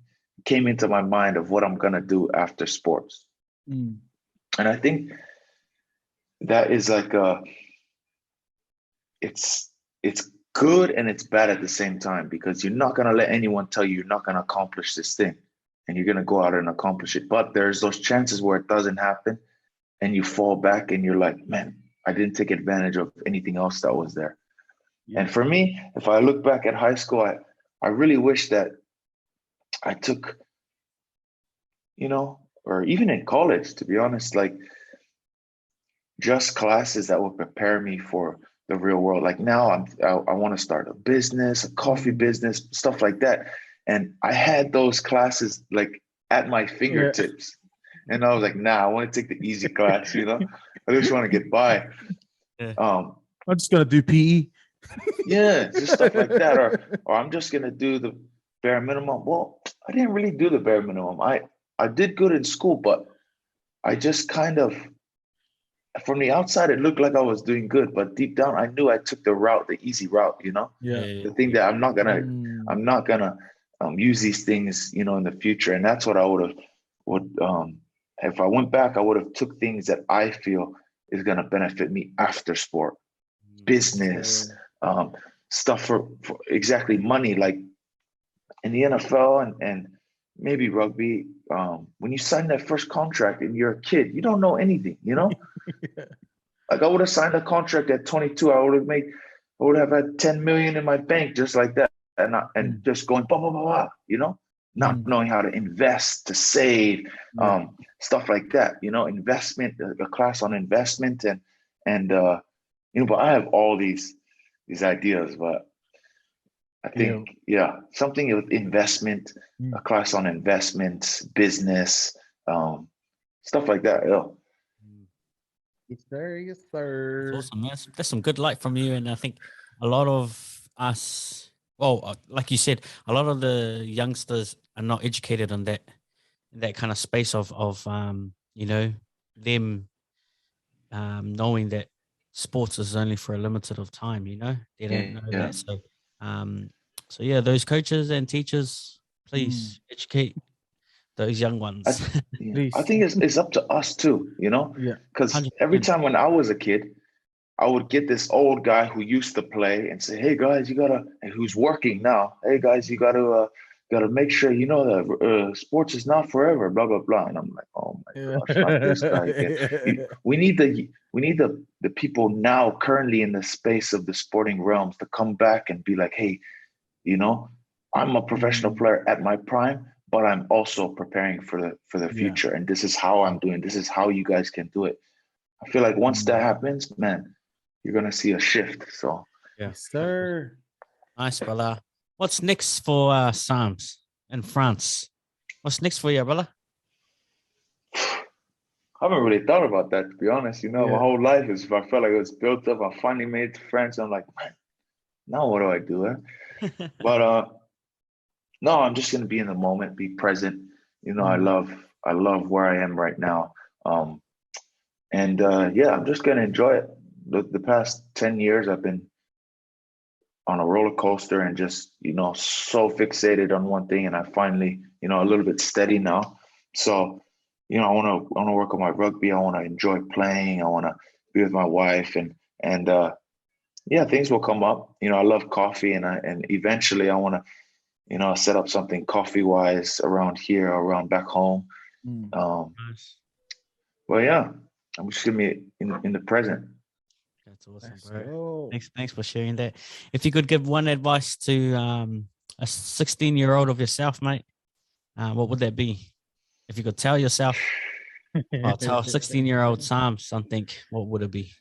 came into my mind of what I'm going to do after sports. And I think that is like it's good and it's bad at the same time, because you're not going to let anyone tell you you're not going to accomplish this thing, and you're going to go out and accomplish it. But there's those chances where it doesn't happen, and you fall back and you're like, man, I didn't take advantage of anything else that was there. And for me, if I look back at high school, I really wish that I took, you know, or even in college, to be honest, like just classes that would prepare me for the real world. Like now I want to start a business, a coffee business, stuff like that. And I had those classes like at my fingertips. And I was like, nah, I want to take the easy class, you know? I just want to get by. I'm just going to do PE. Just stuff like that. Or I'm just going to do the bare minimum. Well, I didn't really do the bare minimum. I did good in school, but I just kind of, from the outside, it looked like I was doing good, but deep down, I knew I took the easy route, you know? The thing that I'm not gonna use these things, you know, in the future. And that's what I would if I went back, I would have took things that I feel is going to benefit me after sport, business, stuff for exactly money, like in the NFL and maybe rugby. When you sign that first contract and you're a kid, you don't know anything, you know? Like I would have signed a contract at 22. I would have had 10 million in my bank just like that. And just going, blah, blah, blah, blah, you know, not knowing how to invest, to save, stuff like that, you know, investment, a class on investment and you know, but I have all these ideas, but I think, something with investment, a class on investment, business, stuff like that. Yeah. Yes, sir. Yes, sir. That's awesome. That's some good light from you. And I think a lot of us, well, like you said, a lot of the youngsters are not educated on that kind of space of you know, them knowing that sports is only for a limited of time, you know, they don't know that. So yeah, those coaches and teachers, please educate those young ones. I think it's up to us too, you know, because every time when I was a kid, I would get this old guy who used to play and say, "Hey guys, and who's working now. Hey guys, you gotta make sure you know that sports is not forever." Blah blah blah. And I'm like, "Oh my gosh, not this guy again." We need the people now currently in the space of the sporting realms to come back and be like, "Hey, you know, I'm a professional player at my prime, but I'm also preparing for the future, and this is how I'm doing. This is how you guys can do it." I feel like once that happens, man, you're gonna see a shift. So yes, sir. Nice, brother. What's next for Psalms in France? What's next for you, brother? I haven't really thought about that, to be honest. You know, my whole life I felt like it was built up. I finally made it to France. I'm like, man, now what do I do? But no, I'm just gonna be in the moment, be present. You know, I love where I am right now. And I'm just gonna enjoy it. The past 10 years, I've been on a roller coaster and just, you know, so fixated on one thing. And I finally, you know, a little bit steady now. So, you know, I want to work on my rugby. I want to enjoy playing. I want to be with my wife and things will come up. You know, I love coffee and eventually I want to, you know, set up something coffee wise around here, around back home. Nice. Well, yeah, I'm just gonna be in the present. That's awesome, bro. Thanks for sharing that. If you could give one advice to a 16-year-old of yourself, mate, what would that be? If you could tell yourself, or tell 16-year-old Sam something, what would it be?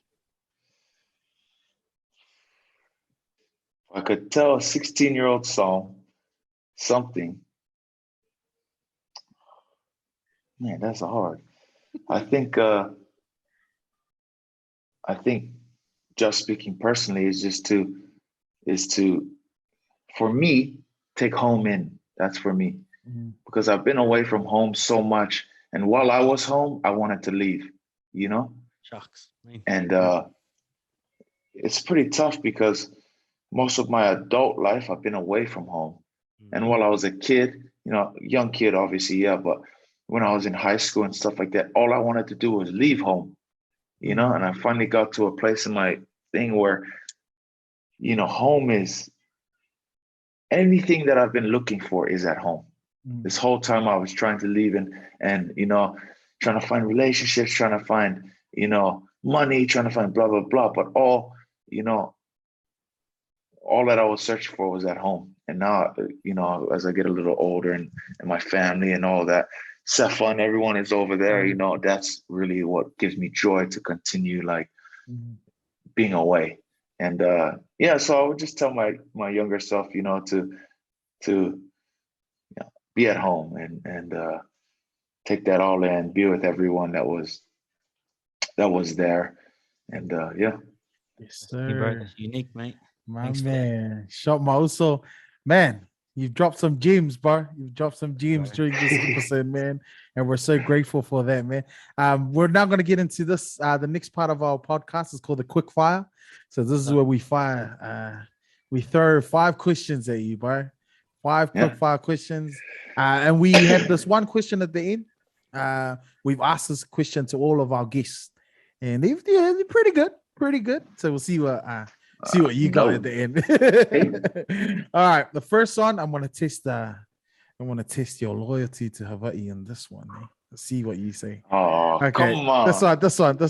If I could tell a 16-year-old Sam something, man, that's hard. I think just speaking personally is to for me take home in. That's for me because I've been away from home so much, and while I was home, I wanted to leave. You know, shucks, and it's pretty tough because most of my adult life I've been away from home, and while I was a kid, you know, young kid, obviously, but when I was in high school and stuff like that, all I wanted to do was leave home. You know, and I finally got to a place in my thing where, you know, home is anything that I've been looking for is at home. This whole time I was trying to leave and you know, trying to find relationships, trying to find, you know, money, trying to find blah, blah, blah. But all, you know, all that I was searching for was at home. And now, you know, as I get a little older and my family and all that, Sefa and everyone is over there, you know, that's really what gives me joy to continue like being away. And so I would just tell my younger self, you know, to you know, be at home and take that all in, be with everyone that was there. And yes, sir. That's unique, mate. My Thanks man. Shot my also, man. You've dropped some gems, bar. You've dropped some gems during this episode, man. And we're so grateful for that, man. We're now going to get into this. The next part of our podcast is called the Quickfire. So this is where we we throw 5 questions at you, bar. 5 quick fire questions. And we have this one question at the end. We've asked this question to all of our guests, and they're pretty good. So we'll see what you got at the end. All right, the first one, I'm gonna test your loyalty to Hawaii in this one. Eh? Let's see what you say. Oh, Okay, come on. This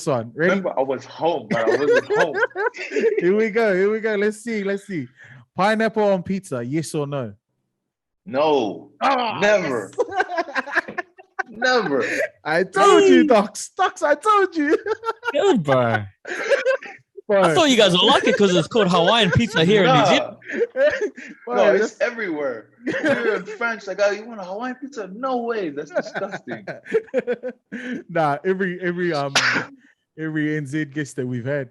one. Ready? Remember, I was home, but I wasn't home. Here we go. Let's see. Pineapple on pizza, yes or no? No, never. Never. I told you, Docs, I told you. Good, bro. I thought you guys would like it because it's called Hawaiian pizza here in New Zealand. No, it's everywhere. We're in French, like, oh, you want a Hawaiian pizza? No way, that's disgusting. Nah, every NZ guest that we've had,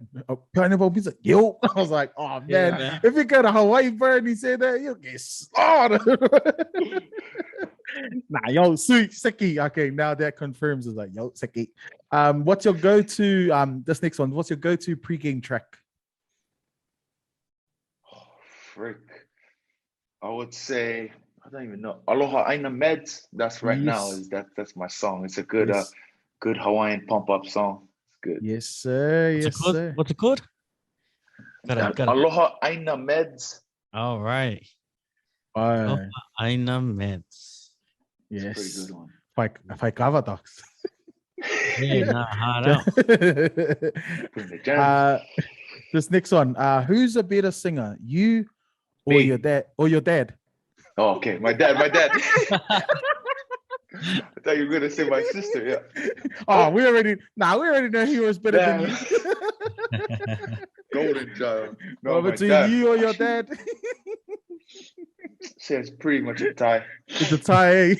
pineapple pizza, yo. I was like, oh man, if you go to Hawaii, bro, and he said that, you'll get slaughtered. Nah, yo, sweet, Seki. Okay, now that confirms it's like, yo, Seki. What's your go-to, this next one, what's your go-to pre-game track? Oh, frick. I would say, I don't even know. Aloha Aina Meds. That's right now. That's my song. It's a good good Hawaiian pump-up song. It's good. Yes, sir. What's it called? Got it. Aloha Aina Meds. All right. Aloha Aina Meds. Yes. Pretty good one. If I cover Docs. This next one. Who's a better singer? You or Me. your dad? Or your dad? Oh, okay. My dad. I thought you were gonna say my sister, yeah. Oh, we already know he was better than you. Golden child. No, my between dad. you or your dad? So it's pretty much a tie. It's a tie, eh?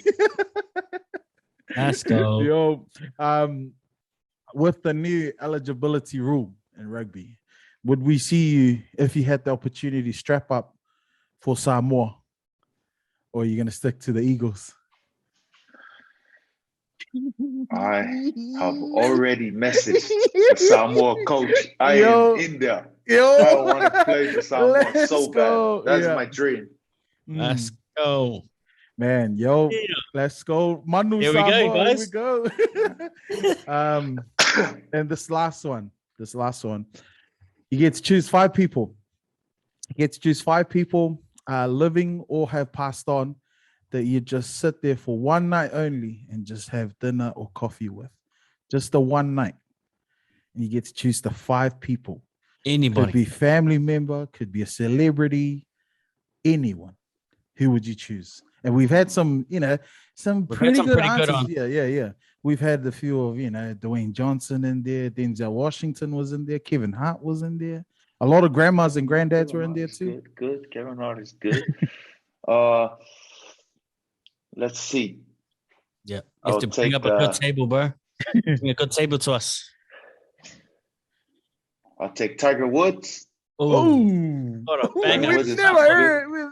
Let's go. Yo, with the new eligibility rule in rugby, would we see you, if you had the opportunity, strap up for Samoa, or are you gonna stick to the Eagles? I have already messaged the Samoa coach. I am in there. I want to play for Samoa so bad. That's my dream. Let's go. Man, let's go. Manu Here we Samoa, go, guys. Here we go. And this last one, you get to choose 5 people. Living or have passed on, that you just sit there for one night only and just have dinner or coffee with. Just the one night. And you get to choose the 5 people. Anybody. Could be family member, could be a celebrity, anyone. Who would you choose? And we've had some pretty good answers. Yeah. We've had the few of, Dwayne Johnson in there, Denzel Washington was in there, Kevin Hart was in there. A lot of grandmas and granddads were in there too. Good. Kevin Hart is good. Let's see. Yeah. You have to bring up a good table, bro. Bring a good table to us. I'll take Tiger Woods. Oh, what a banger. We've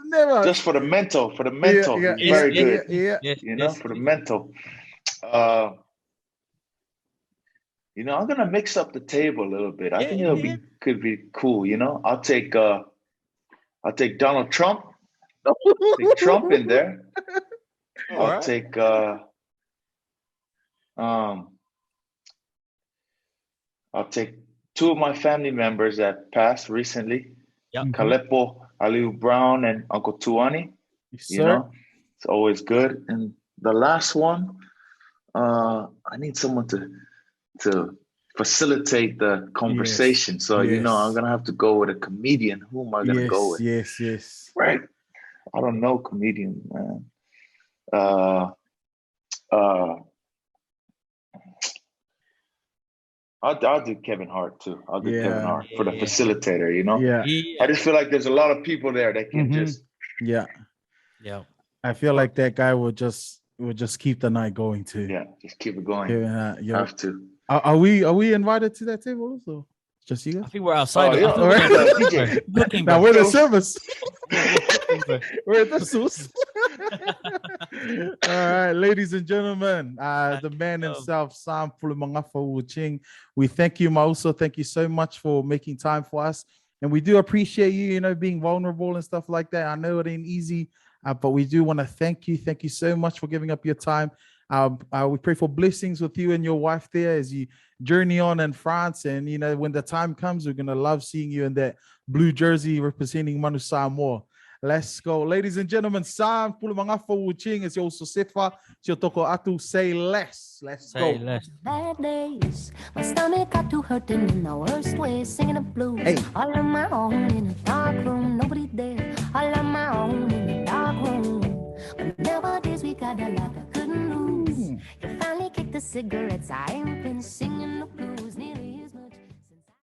never. Just for the mental. Yeah. Very good. Yeah. For the mental. I'm gonna mix up the table a little bit. I think could be cool. I'll take Donald Trump. Take Trump in there. I'll take I'll take 2 of my family members that passed recently. Yep. Kalepo Aliu Brown and Uncle Tuani. It's always good. And the last one, I need someone to facilitate the conversation. Yes. So I'm gonna have to go with a comedian. Who am I gonna go with? Yes. Right. I don't know comedian, man. I'll do Kevin Hart too. I'll do Kevin Hart for the facilitator, Yeah. I just feel like there's a lot of people there that can just I feel like that guy will just keep the night going too. Yeah, just keep it going. Have to. Are we invited to that table also? Just you guys? I think we're outside. Now we're the service. We're at the sauce. All right, ladies and gentlemen, the man himself, Psalm Wooching. We thank you, Mauso. Thank you so much for making time for us. And we do appreciate you, being vulnerable and stuff like that. I know it ain't easy, but we do want to thank you. Thank you so much for giving up your time. We pray for blessings with you and your wife there as you journey on in France. And, you know, when the time comes, we're going to love seeing you in that blue jersey representing Manu Samoa. Let's go. Ladies and gentlemen, Psalm Wooching is your Sosefa, your Toko Atu, say less. Let's go. Say less. Bad days, my stomach got to hurting in the worst way, singing the blues. Hey. All on my own in a dark room, nobody there. All on my own in a dark room. But nowadays we got a lot I couldn't lose. You finally kicked the cigarettes, I ain't been singing the